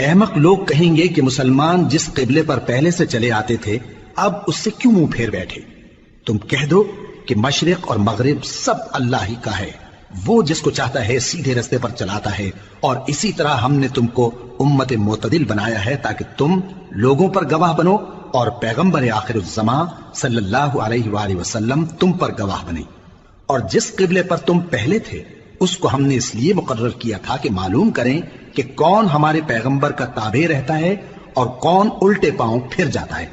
احمق لوگ کہیں گے کہ مسلمان جس قبلے پر پہلے سے چلے آتے تھے اب اس سے کیوں منہ پھیر بیٹھے؟ تم کہہ دو کہ مشرق اور مغرب سب اللہ ہی کا ہے، وہ جس کو چاہتا ہے سیدھے رستے پر چلاتا ہے، اور اسی طرح ہم نے تم کو امت معتدل بنایا ہے تاکہ تم لوگوں پر گواہ بنو اور پیغمبر آخر الزمان صلی اللہ علیہ وآلہ وسلم تم پر گواہ بنے۔ اور جس قبلے پر تم پہلے تھے اس کو ہم نے اس لیے مقرر کیا تھا کہ معلوم کریں کہ کون ہمارے پیغمبر کا تابع رہتا ہے اور کون الٹے پاؤں پھر جاتا ہے۔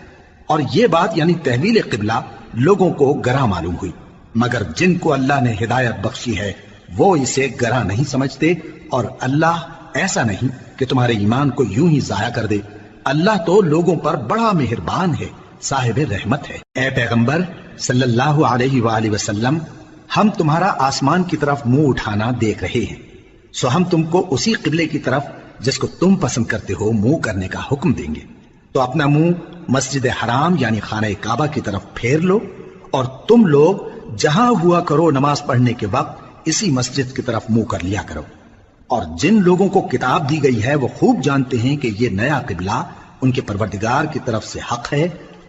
اور یہ بات یعنی تحویل قبلہ لوگوں کو گراں معلوم ہوئی، مگر جن کو اللہ نے ہدایت بخشی ہے وہ اسے گراں نہیں سمجھتے، اور اللہ ایسا نہیں کہ تمہارے ایمان کو یوں ہی ضائع کر دے۔ اللہ تو لوگوں پر بڑا مہربان ہے، صاحب رحمت ہے۔ اے پیغمبر صلی اللہ علیہ وآلہ وسلم، ہم تمہارا آسمان کی طرف منہ اٹھانا دیکھ رہے ہیں، سو ہم تم کو اسی قبلے کی طرف جس کو تم پسند کرتے ہو منہ کرنے کا حکم دیں گے۔ تو اپنا منہ مسجد حرام یعنی خانہ کعبہ کی طرف پھیر لو، اور تم لوگ جہاں ہوا کرو نماز پڑھنے کے وقت اسی مسجد کی طرف منہ کر لیا کرو۔ اور جن لوگوں کو کتاب دی گئی ہے وہ خوب جانتے ہیں کہ یہ نیا قبلہ ان کے پروردگار کی طرف سے حق ہے،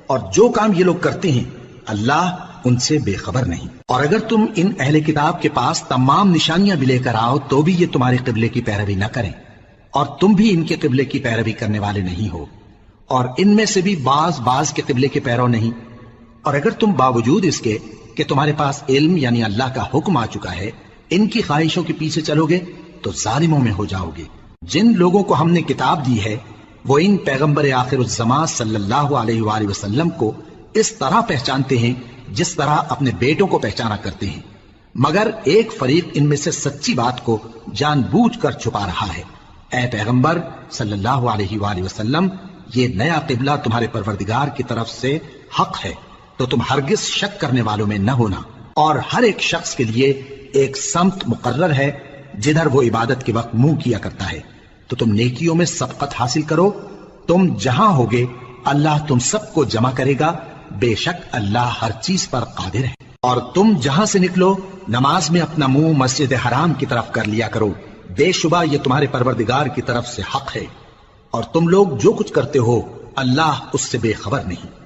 اور جو کام یہ لوگ کرتے ہیں اللہ ان سے بے خبر نہیں۔ اور اگر تم ان اہل کتاب کے پاس تمام نشانیاں بھی لے کر آؤ تو بھی یہ تمہارے قبلے کی پیروی نہ کریں، اور تم بھی ان کے قبلے کی پیروی کرنے والے نہیں ہو، اور ان میں سے بھی بعض کے قبلے کے پیرو نہیں۔ اور اگر تم باوجود اس کے کہ تمہارے پاس علم یعنی اللہ کا حکم آ چکا ہے ان کی خواہشوں کے پیچھے چلو گے تو ظالموں میں ہو جاؤ گے۔ جن لوگوں کو ہم نے کتاب دی ہے وہ ان پیغمبر آخر الزمان صلی اللہ علیہ وآلہ وسلم کو اس طرح پہچانتے ہیں جس طرح اپنے بیٹوں کو پہچانا کرتے ہیں، مگر ایک فریق ان میں سے سچی بات کو جان بوجھ کر چھپا رہا ہے۔ اے پیغمبر صلی اللہ علیہ وآلہ وسلم، یہ نیا قبلہ تمہارے پروردگار کی طرف سے حق ہے، تو تم ہرگز شک کرنے والوں میں نہ ہونا، اور ہر ایک شخص کے لیے ایک سمت مقرر ہے جدھر وہ عبادت کے وقت منہ کیا کرتا ہے، تو تم نیکیوں میں سبقت حاصل کرو۔ تم جہاں ہوگے اللہ تم سب کو جمع کرے گا، بے شک اللہ ہر چیز پر قادر ہے۔ اور تم جہاں سے نکلو نماز میں اپنا منہ مسجد حرام کی طرف کر لیا کرو، بے شبہ یہ تمہارے پروردگار کی طرف سے حق ہے، اور تم لوگ جو کچھ کرتے ہو اللہ اس سے بے خبر نہیں۔